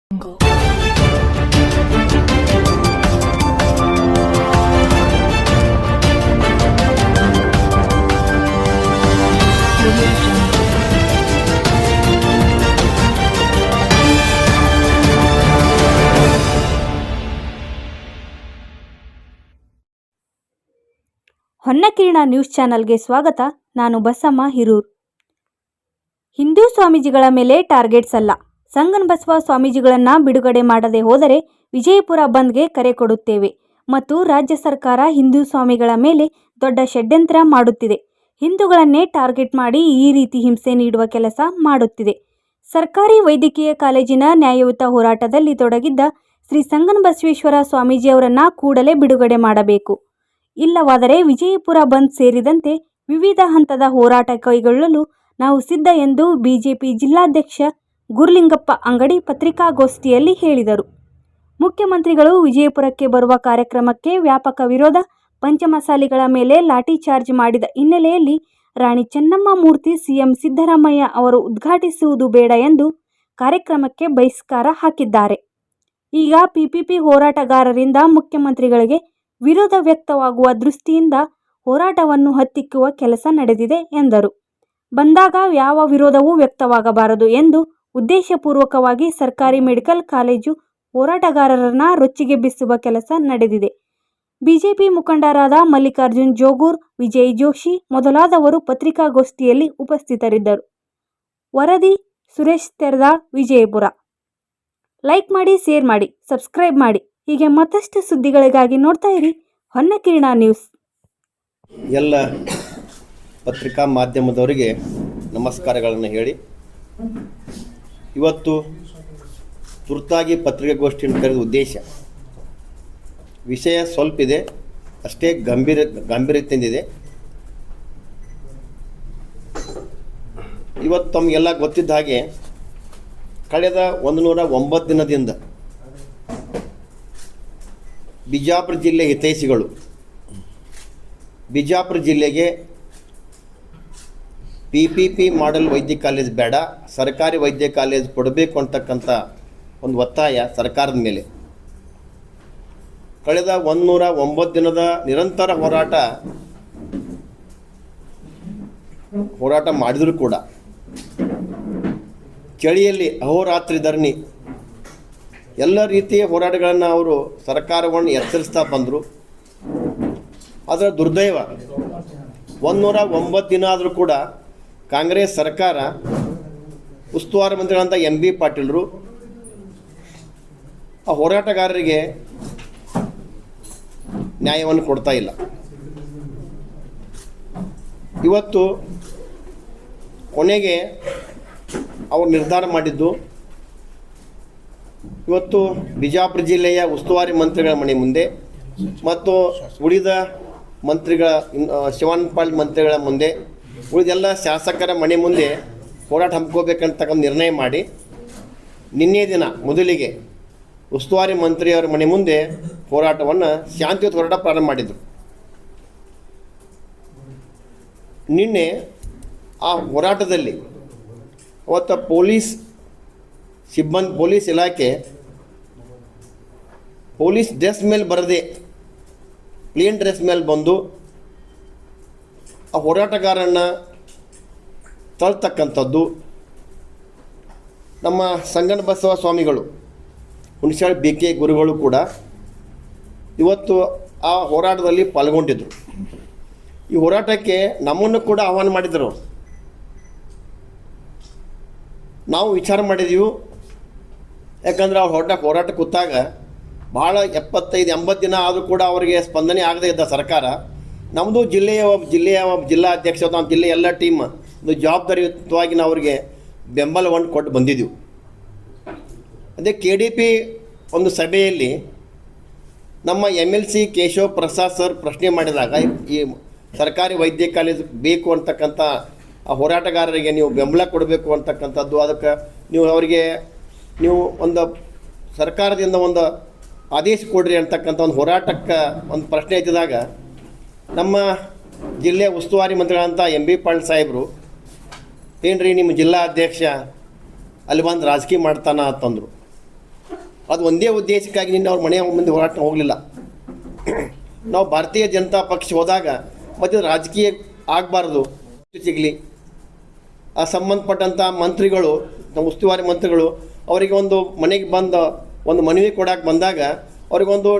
ಹೊನ್ನಕಿರಣ news ಚಾನೆಲ್ಗೆ ಸ್ವಾಗತ. ನಾನು ಬಸಮ್ಮ ಹಿರೂರ್. ಹಿಂದೂ ಸ್ವಾಮೀಜಿಗಳ ಮೇಲೆ ಟಾರ್ಗೆಟ್ಸ್ ಅಲ್ಲ. ಸಂಗನಬಸವ ಸ್ವಾಮೀಜಿಗಳನ್ನು ಬಿಡುಗಡೆ ಮಾಡದೆ ಹೋದರೆ ವಿಜಯಪುರ ಬಂದ್ಗೆ ಕರೆ ಕೊಡುತ್ತೇವೆ ಮತ್ತು ರಾಜ್ಯ ಸರ್ಕಾರ ಹಿಂದೂ ಸ್ವಾಮಿಗಳ ಮೇಲೆ ದೊಡ್ಡ ಷಡ್ಯಂತ್ರ ಮಾಡುತ್ತಿದೆ. ಹಿಂದೂಗಳನ್ನೇ ಟಾರ್ಗೆಟ್ ಮಾಡಿ ಈ ರೀತಿ ಹಿಂಸೆ ನೀಡುವ ಕೆಲಸ ಮಾಡುತ್ತಿದೆ. ಸರ್ಕಾರಿ ವೈದ್ಯಕೀಯ ಕಾಲೇಜಿನ ನ್ಯಾಯಯುತ ಹೋರಾಟದಲ್ಲಿ ತೊಡಗಿದ್ದ ಶ್ರೀ ಸಂಗನಬಸವೇಶ್ವರ ಸ್ವಾಮೀಜಿ ಅವರನ್ನು ಕೂಡಲೇ ಬಿಡುಗಡೆ ಮಾಡಬೇಕು. ಇಲ್ಲವಾದರೆ ವಿಜಯಪುರ ಬಂದ್ ಸೇರಿದಂತೆ ವಿವಿಧ ಹಂತದ ಹೋರಾಟ ಕೈಗೊಳ್ಳಲು ನಾವು ಸಿದ್ಧ ಎಂದು ಬಿಜೆಪಿ ಜಿಲ್ಲಾಧ್ಯಕ್ಷ ಗುರುಲಿಂಗಪ್ಪ ಅಂಗಡಿ ಪತ್ರಿಕಾಗೋಷ್ಠಿಯಲ್ಲಿ ಹೇಳಿದರು. ಮುಖ್ಯಮಂತ್ರಿಗಳು ವಿಜಯಪುರಕ್ಕೆ ಬರುವ ಕಾರ್ಯಕ್ರಮಕ್ಕೆ ವ್ಯಾಪಕ ವಿರೋಧ. ಪಂಚಮಸಾಲಿಗಳ ಮೇಲೆ ಲಾಠಿ ಚಾರ್ಜ್ ಮಾಡಿದ ಹಿನ್ನೆಲೆಯಲ್ಲಿ ರಾಣಿ ಚೆನ್ನಮ್ಮ ಮೂರ್ತಿ ಸಿಎಂ ಸಿದ್ದರಾಮಯ್ಯ ಅವರು ಉದ್ಘಾಟಿಸುವುದು ಬೇಡ ಎಂದು ಕಾರ್ಯಕ್ರಮಕ್ಕೆ ಬಹಿಷ್ಕಾರ ಹಾಕಿದ್ದಾರೆ. ಈಗ ಪಿಪಿಪಿ ಹೋರಾಟಗಾರರಿಂದ ಮುಖ್ಯಮಂತ್ರಿಗಳಿಗೆ ವಿರೋಧ ವ್ಯಕ್ತವಾಗುವ ದೃಷ್ಟಿಯಿಂದ ಹೋರಾಟವನ್ನು ಹತ್ತಿಕ್ಕುವ ಕೆಲಸ ನಡೆದಿದೆ ಎಂದರು. ಬಂದಾಗ ಯಾವ ವಿರೋಧವೂ ವ್ಯಕ್ತವಾಗಬಾರದು ಎಂದು ಉದ್ದೇಶಪೂರ್ವಕವಾಗಿ ಸರ್ಕಾರಿ ಮೆಡಿಕಲ್ ಕಾಲೇಜು ಹೋರಾಟಗಾರರನ್ನ ರೊಚ್ಚಿಗೆಬ್ಬಿಸುವ ಕೆಲಸ ನಡೆದಿದೆ. ಬಿಜೆಪಿ ಮುಖಂಡರಾದ ಮಲ್ಲಿಕಾರ್ಜುನ್ ಜೋಗೂರ್, ವಿಜಯ್ ಜೋಶಿ ಮೊದಲಾದವರು ಪತ್ರಿಕಾಗೋಷ್ಠಿಯಲ್ಲಿ ಉಪಸ್ಥಿತರಿದ್ದರು. ವರದಿ ಸುರೇಶ್ ತೆರದಾಳ್, ವಿಜಯಪುರ. ಲೈಕ್ ಮಾಡಿ, ಶೇರ್ ಮಾಡಿ, ಸಬ್ಸ್ಕ್ರೈಬ್ ಮಾಡಿ. ಹೀಗೆ ಮತ್ತಷ್ಟು ಸುದ್ದಿಗಳಿಗಾಗಿ ನೋಡ್ತಾ ಇರಿ ಹೊನ್ನಕಿರಣ ನ್ಯೂಸ್. ಎಲ್ಲ ಪತ್ರಿಕಾ ಮಾಧ್ಯಮದವರಿಗೆ ನಮಸ್ಕಾರಗಳನ್ನು ಹೇಳಿ, ಇವತ್ತು ತುರ್ತಾಗಿ ಪತ್ರಿಕಾಗೋಷ್ಠಿಯನ್ನು ಕರೆದ ಉದ್ದೇಶ ವಿಷಯ ಸ್ವಲ್ಪ ಇದೆ, ಅಷ್ಟೇ ಗಂಭೀರತೆಯಿಂದಿದೆ. ಇವತ್ತು ತಮಗೆಲ್ಲ ಗೊತ್ತಿದ್ದ ಹಾಗೆ ಕಳೆದ 109 ದಿನದಿಂದ ಬಿಜಾಪುರ ಜಿಲ್ಲೆ ಹಿತೈಷಿಗಳು ಬಿಜಾಪುರ ಜಿಲ್ಲೆಗೆ PPP ಮಾಡೆಲ್ ವೈದ್ಯ ಕಾಲೇಜ್ ಬೇಡ, ಸರ್ಕಾರಿ ವೈದ್ಯ ಕಾಲೇಜ್ ಕೊಡಬೇಕು ಅಂತಕ್ಕಂಥ ಒಂದು ಒತ್ತಾಯ ಸರ್ಕಾರದ ಮೇಲೆ ಕಳೆದ 109 ದಿನದ ನಿರಂತರ ಹೋರಾಟ ಮಾಡಿದರೂ ಕೂಡ ಚಳಿಯಲ್ಲಿ ಅಹೋರಾತ್ರಿ ಧರಣಿ ಎಲ್ಲ ರೀತಿಯ ಹೋರಾಟಗಳನ್ನು ಅವರು ಸರ್ಕಾರವನ್ನು ಎಚ್ಚರಿಸ್ತಾ ಬಂದರು. ಅದರ ದುರ್ದೈವ 109 ದಿನ ಆದರೂ ಕೂಡ ಕಾಂಗ್ರೆಸ್ ಸರ್ಕಾರ ಉಸ್ತುವಾರಿ ಮಂತ್ರಿಗಳಂತ MB ಪಾಟೀಲರು ಆ ಹೋರಾಟಗಾರರಿಗೆ ನ್ಯಾಯವನ್ನು ಕೊಡ್ತಾ ಇಲ್ಲ. ಇವತ್ತು ಕೊನೆಗೆ ಅವರು ನಿರ್ಧಾರ ಮಾಡಿದ್ದು, ಇವತ್ತು ಬಿಜಾಪುರ ಜಿಲ್ಲೆಯ ಉಸ್ತುವಾರಿ ಮಂತ್ರಿಗಳ ಮನೆ ಮುಂದೆ ಮತ್ತು ಉಳಿದ ಮಂತ್ರಿಗಳ ಶಿವಾನಂದ ಮಂತ್ರಿಗಳ ಮುಂದೆ ಉಳಿದೆಲ್ಲ ಶಾಸಕರ ಮನೆ ಮುಂದೆ ಹೋರಾಟ ಹಮ್ಮಿಕೋಬೇಕಂತಕ್ಕಂಥ ನಿರ್ಣಯ ಮಾಡಿ ನಿನ್ನೆ ದಿನ ಮೊದಲಿಗೆ ಉಸ್ತುವಾರಿ ಮಂತ್ರಿಯವರ ಮನೆ ಮುಂದೆ ಹೋರಾಟವನ್ನು ಶಾಂತಿಯುತ ಹೋರಾಟ ಪ್ರಾರಂಭ ಮಾಡಿದರು. ನಿನ್ನೆ ಆ ಹೋರಾಟದಲ್ಲಿ ಅವತ್ತು ಪೊಲೀಸ್ ಇಲಾಖೆ ಪೊಲೀಸ್ ಡ್ರೆಸ್ ಮೇಲೆ ಬರದೆ ಪ್ಲೇನ್ ಡ್ರೆಸ್ ಮೇಲೆ ಬಂದು ಆ ಹೋರಾಟಗಾರನ್ನು ತಳ್ತಕ್ಕಂಥದ್ದು. ನಮ್ಮ ಸಂಗನಬಸವ ಸ್ವಾಮಿಗಳು, ಹುಣಸಾಳ BK ಗುರುಗಳು ಕೂಡ ಇವತ್ತು ಆ ಹೋರಾಟದಲ್ಲಿ ಪಾಲ್ಗೊಂಡಿದ್ದರು. ಈ ಹೋರಾಟಕ್ಕೆ ನಮ್ಮನ್ನು ಕೂಡ ಆಹ್ವಾನ ಮಾಡಿದರು. ನಾವು ವಿಚಾರ ಮಾಡಿದೆವು, ಯಾಕಂದ್ರೆ ಅವ್ರು ಹೋರಾಟ ಕೂತಾಗ ಭಾಳ 75-80 ದಿನ ಆದರೂ ಕೂಡ ಅವರಿಗೆ ಸ್ಪಂದನೆ ಆಗದೇ ಇದ್ದ ಸರ್ಕಾರ, ನಮ್ಮದು ಜಿಲ್ಲಾ ಅಧ್ಯಕ್ಷ, ನಮ್ಮ ಜಿಲ್ಲೆಯ ಎಲ್ಲ ಟೀಮ್ ಒಂದು ಜವಾಬ್ದಾರಿಯುತವಾಗಿ ನಾವು ಅವರಿಗೆ ಬೆಂಬಲವನ್ನು ಕೊಟ್ಟು ಬಂದಿದ್ದೆವು. ಅದೇ KDP ಒಂದು ಸಭೆಯಲ್ಲಿ ನಮ್ಮ MLC ಕೇಶವ ಪ್ರಸಾದ್ ಸರ್ ಪ್ರಶ್ನೆ ಮಾಡಿದಾಗ, ಈ ಸರ್ಕಾರಿ ವೈದ್ಯ ಕಾಲೇಜ್ ಬೇಕು ಅಂತಕ್ಕಂಥ ಆ ಹೋರಾಟಗಾರರಿಗೆ ನೀವು ಬೆಂಬಲ ಕೊಡಬೇಕು ಅಂತಕ್ಕಂಥದ್ದು, ಅದಕ್ಕೆ ನೀವು ಒಂದು ಸರ್ಕಾರದಿಂದ ಒಂದು ಆದೇಶ ಕೊಡ್ರಿ ಅಂತಕ್ಕಂಥ ಒಂದು ಹೋರಾಟಕ್ಕೆ ಒಂದು ಪ್ರಶ್ನೆ ಎತ್ತಿದಾಗ ನಮ್ಮ ಜಿಲ್ಲೆಯ ಉಸ್ತುವಾರಿ ಮಂತ್ರಿಗಳಂತ MB ಪಾಟೀಲ್ ಸಾಹೇಬರು, ಏನ್ರಿ ನಿಮ್ಮ ಜಿಲ್ಲಾ ಅಧ್ಯಕ್ಷ ಅಲ್ಲಿ ಬಂದು ರಾಜಕೀಯ ಮಾಡ್ತಾನ ಅಂತಂದರು. ಅದು ಒಂದೇ ಉದ್ದೇಶಕ್ಕಾಗಿ ನಿನ್ನೆ ಅವ್ರ ಮನೆಯ ಮುಂದೆ ಹೋರಾಟ ಹೋಗಲಿಲ್ಲ. ನಾವು ಭಾರತೀಯ ಜನತಾ ಪಕ್ಷ ಹೋದಾಗ ಮತ್ತು ರಾಜಕೀಯ ಆಗಬಾರ್ದು ಸಿಗಲಿ, ಆ ಸಂಬಂಧಪಟ್ಟಂಥ ಮಂತ್ರಿಗಳು, ನಮ್ಮ ಉಸ್ತುವಾರಿ ಮಂತ್ರಿಗಳು ಅವರಿಗೆ ಒಂದು ಮನೆಗೆ ಒಂದು ಮನವಿ ಕೊಡೋಕೆ ಬಂದಾಗ ಅವ್ರಿಗೊಂದು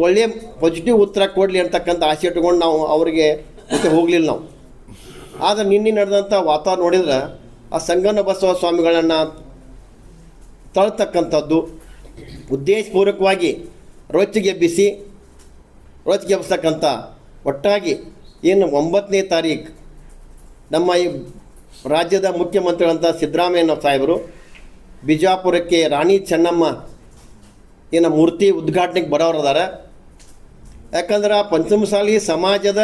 ಒಳ್ಳೆಯ ಪಾಸಿಟಿವ್ ಉತ್ತರ ಕೊಡಲಿ ಅಂತಕ್ಕಂಥ ಆಸೆ ಇಟ್ಕೊಂಡು ನಾವು ಅವರಿಗೆ ಮತ್ತೆ ಹೋಗಲಿಲ್ಲ ನಾವು. ಆದರೆ ನಿನ್ನೆ ನಡೆದಂಥ ವಾತಾವರಣ ನೋಡಿದ್ರೆ ಆ ಸಂಗನ ಬಸವ ಸ್ವಾಮಿಗಳನ್ನು ತಳ್ತಕ್ಕಂಥದ್ದು, ಉದ್ದೇಶಪೂರ್ವಕವಾಗಿ ರೋಚಿಗೆಬ್ಬಿಸ್ತಕ್ಕಂಥ ಒಟ್ಟಾಗಿ ಏನು 9ನೇ ತಾರೀಕು ನಮ್ಮ ಈ ರಾಜ್ಯದ ಮುಖ್ಯಮಂತ್ರಿಗಳಂಥ ಸಿದ್ದರಾಮಯ್ಯ ಸಾಹೇಬರು ಬಿಜಾಪುರಕ್ಕೆ ರಾಣಿ ಚೆನ್ನಮ್ಮ ಏನು ಮೂರ್ತಿ ಉದ್ಘಾಟನೆಗೆ ಬರೋರದಾರ. ಯಾಕಂದ್ರೆ ಆ ಪಂಚಮಸಾಲಿ ಸಮಾಜದ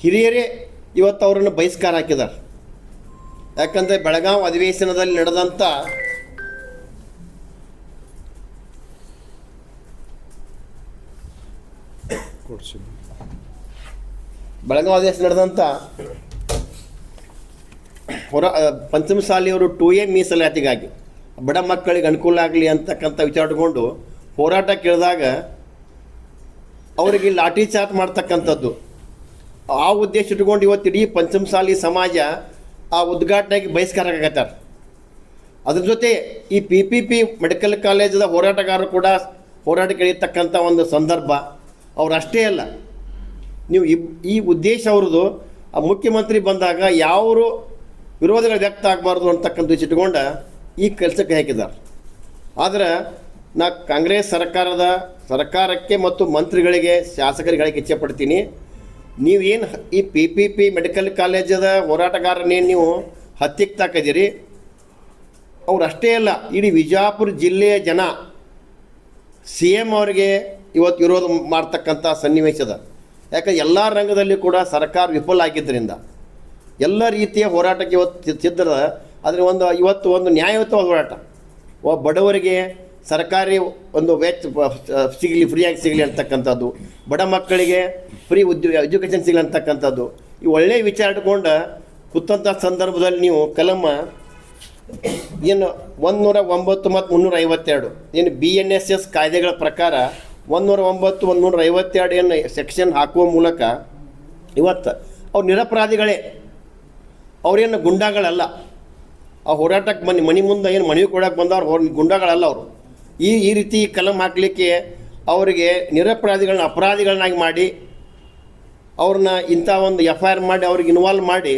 ಹಿರಿಯರೇ ಇವತ್ತು ಅವರನ್ನು ಬಹಿಷ್ಕಾರ ಹಾಕಿದ್ದಾರೆ. ಯಾಕಂದರೆ ಬೆಳಗಾವಿ ಅಧಿವೇಶನದಲ್ಲಿ ನಡೆದಂಥ ಪಂಚಮಸಾಲಿಯವರು 2A ಮೀಸಲಾತಿಗಾಗಿ ಬಡ ಮಕ್ಕಳಿಗೆ ಅನುಕೂಲ ಆಗಲಿ ಅಂತಕ್ಕಂಥ ವಿಚಾರ ಇಟ್ಕೊಂಡು ಹೋರಾಟ ಕೇಳಿದಾಗ ಅವರಿಗೆ ಲಾಠಿ ಚಾರ್ಜ್ ಮಾಡ್ತಕ್ಕಂಥದ್ದು, ಆ ಉದ್ದೇಶ ಇಟ್ಕೊಂಡು ಇವತ್ತು ಇಡೀ ಪಂಚಮಸಾಲಿ ಸಮಾಜ ಆ ಉದ್ಘಾಟನೆಗೆ ಬಹಿಷ್ಕಾರ ಆಗತ್ತಾರೆ. ಅದ್ರ ಜೊತೆ ಈ PPP ಮೆಡಿಕಲ್ ಕಾಲೇಜದ ಹೋರಾಟಗಾರರು ಕೂಡ ಹೋರಾಟಕ್ಕೆ ಇಳಿಯತಕ್ಕಂಥ ಒಂದು ಸಂದರ್ಭ. ಅವರಷ್ಟೇ ಅಲ್ಲ, ನೀವು ಈ ಉದ್ದೇಶ ಅವ್ರದ್ದು ಆ ಮುಖ್ಯಮಂತ್ರಿ ಬಂದಾಗ ಯಾವರು ವಿರೋಧಗಳು ವ್ಯಕ್ತ ಆಗಬಾರ್ದು ಅಂತಕ್ಕಂಥ ಇಟ್ಕೊಂಡ ಈ ಕೆಲಸಕ್ಕೆ ಹಾಕಿದ್ದಾರೆ. ಆದರೆ ನಾ ಕಾಂಗ್ರೆಸ್ ಸರ್ಕಾರಕ್ಕೆ ಮತ್ತು ಮಂತ್ರಿಗಳಿಗೆ, ಶಾಸಕರಿಗೆ ಇಚ್ಛೆಪಡ್ತೀನಿ, ನೀವೇನು ಈ PPP ಮೆಡಿಕಲ್ ಕಾಲೇಜದ ಹೋರಾಟಗಾರನೇನು ನೀವು ಹತ್ತಿಕ್ಕೆ ತಾಕಿದ್ದೀರಿ, ಅವ್ರು ಅಷ್ಟೇ ಅಲ್ಲ, ಇಡೀ ವಿಜಯಪುರ ಜಿಲ್ಲೆಯ ಜನ CM ಅವರಿಗೆ ಇವತ್ತು ವಿರೋಧ ಮಾಡ್ತಕ್ಕಂಥ ಸನ್ನಿವೇಶದ. ಯಾಕಂದ್ರೆ ಎಲ್ಲ ರಂಗದಲ್ಲಿ ಕೂಡ ಸರ್ಕಾರ ವಿಫಲ ಆಗಿದ್ದರಿಂದ ಎಲ್ಲ ರೀತಿಯ ಹೋರಾಟಕ್ಕೆ ಇವತ್ತು ಸಿದ್ಧದ. ಆದರೆ ಇವತ್ತು ಒಂದು ನ್ಯಾಯಯುತವಾದ ಹೋರಾಟ, ಬಡವರಿಗೆ ಸರ್ಕಾರಿ ಒಂದು ವೆಚ್ಚ ಸಿಗಲಿ, ಫ್ರೀಯಾಗಿ ಸಿಗಲಿ ಅಂತಕ್ಕಂಥದ್ದು, ಬಡ ಮಕ್ಕಳಿಗೆ ಫ್ರೀ ಎಜುಕೇಷನ್ ಸಿಗಲಿ ಅಂತಕ್ಕಂಥದ್ದು, ಈ ಒಳ್ಳೆಯ ವಿಚಾರ ಇಟ್ಕೊಂಡು ಕೂತಂಥ ಸಂದರ್ಭದಲ್ಲಿ ನೀವು ಕಲಮ ಏನು 109 ಮತ್ತು 352 ಏನು BNSS ಕಾಯ್ದೆಗಳ ಪ್ರಕಾರ 109, 152 ಏನು ಸೆಕ್ಷನ್ ಹಾಕುವ ಮೂಲಕ ಇವತ್ತು ಅವ್ರು ನಿರಪರಾಧಿಗಳೇ, ಅವ್ರೇನು ಗುಂಡಾಗಳಲ್ಲ. ಆ ಹೋರಾಟಕ್ಕೆ ಮನೆ ಮುಂದೆ ಏನು ಮನವಿ ಕೊಡೋಕೆ ಬಂದವ್ರು ಗುಂಡಾಗಳಲ್ಲ ಅವರು. ಈ ರೀತಿ ಕಲಂ ಹಾಕಲಿಕ್ಕೆ ಅವರಿಗೆ ನಿರಪರಾಧಿಗಳನ್ನ ಅಪರಾಧಿಗಳನ್ನಾಗಿ ಮಾಡಿ ಅವ್ರನ್ನ ಇಂಥ ಒಂದು FIR ಮಾಡಿ ಅವ್ರಿಗೆ ಇನ್ವಾಲ್ವ್ ಮಾಡಿ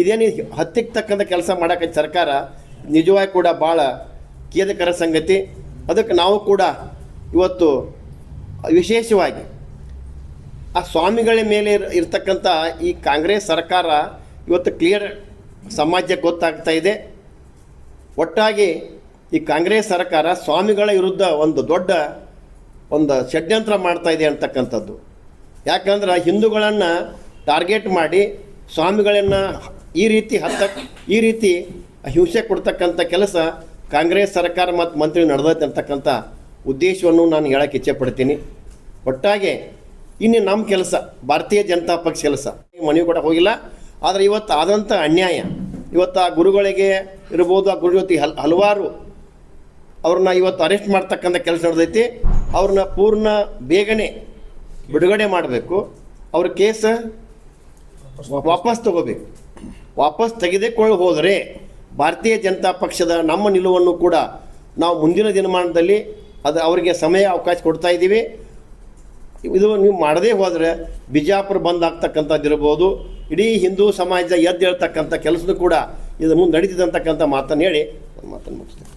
ಇದೇನು ಹತ್ತಿಗೆ ತಕ್ಕಂಥ ಕೆಲಸ ಮಾಡೋಕ್ಕೆ ಸರ್ಕಾರ ನಿಜವಾಗಿ ಕೂಡ ಭಾಳ ಖೇದಕರ ಸಂಗತಿ. ಅದಕ್ಕೆ ನಾವು ಕೂಡ ಇವತ್ತು ವಿಶೇಷವಾಗಿ ಆ ಸ್ವಾಮಿಗಳ ಮೇಲೆ ಇರ್ತಕ್ಕಂಥ ಈ ಕಾಂಗ್ರೆಸ್ ಸರ್ಕಾರ ಇವತ್ತು ಕ್ಲಿಯರ್ ಸಮಾಜಕ್ಕೆ ಗೊತ್ತಾಗ್ತಾ ಇದೆ. ಒಟ್ಟಾಗಿ ಈ ಕಾಂಗ್ರೆಸ್ ಸರ್ಕಾರ ಸ್ವಾಮಿಗಳ ವಿರುದ್ಧ ಒಂದು ದೊಡ್ಡ ಷಡ್ಯಂತ್ರ ಮಾಡ್ತಾ ಇದೆ ಅಂತಕ್ಕಂಥದ್ದು. ಯಾಕಂದ್ರೆ ಹಿಂದೂಗಳನ್ನು ಟಾರ್ಗೆಟ್ ಮಾಡಿ ಸ್ವಾಮಿಗಳನ್ನು ಈ ರೀತಿ ಹಿಂಸೆ ಕೊಡ್ತಕ್ಕಂಥ ಕೆಲಸ ಕಾಂಗ್ರೆಸ್ ಸರ್ಕಾರ ಮತ್ತು ಮಂತ್ರಿ ನಡೆದೈತೆ ಅಂತಕ್ಕಂಥ ಉದ್ದೇಶವನ್ನು ನಾನು ಹೇಳಕ್ಕೆ ಇಚ್ಛೆಪಡ್ತೀನಿ. ಒಟ್ಟಾಗೆ ಇನ್ನು ನಮ್ಮ ಕೆಲಸ ಭಾರತೀಯ ಜನತಾ ಪಕ್ಷ ಕೆಲಸ ಮನವಿ ಕೂಡ ಹೋಗಿಲ್ಲ. ಆದರೆ ಇವತ್ತು ಆದಂಥ ಅನ್ಯಾಯ, ಇವತ್ತು ಆ ಗುರುಗಳಿಗೆ ಇರ್ಬೋದು, ಆ ಗುರು ಜೊತೆ ಹಲವಾರು ಅವ್ರನ್ನ ಇವತ್ತು ಅರೆಸ್ಟ್ ಮಾಡ್ತಕ್ಕಂಥ ಕೆಲಸ ನಡೆದೈತಿ. ಅವ್ರನ್ನ ಪೂರ್ಣ ಬೇಗನೆ ಬಿಡುಗಡೆ ಮಾಡಬೇಕು. ಅವ್ರ ಕೇಸ್ ವಾಪಸ್ ತಗೋಬೇಕು. ವಾಪಸ್ ತೆಗೆದುಕೊಳ್ಳಿ ಹೋದರೆ ಭಾರತೀಯ ಜನತಾ ಪಕ್ಷದ ನಮ್ಮ ನಿಲುವನ್ನು ಕೂಡ ನಾವು ಮುಂದಿನ ದಿನಮಾನದಲ್ಲಿ ಅವರಿಗೆ ಸಮಯ ಅವಕಾಶ ಕೊಡ್ತಾ ಇದ್ದೀವಿ. ಇದು ನೀವು ಮಾಡದೇ ಹೋದರೆ ಬಿಜಾಪುರ ಬಂದ್ ಆಗ್ತಕ್ಕಂಥದ್ದು ಇರ್ಬೋದು, ಇಡೀ ಹಿಂದೂ ಸಮಾಜ ಎದ್ದು ಹೇಳ್ತಕ್ಕಂಥ ಕೆಲಸದ ಕೂಡ ಇದು ಮುಂದೆ ನಡೀತಿದೆ ಅಂತಕ್ಕಂಥ ಮಾತನ್ನು ಹೇಳಿ ಮಾತನ್ನು ಮುಗಿಸ್ತೇನೆ.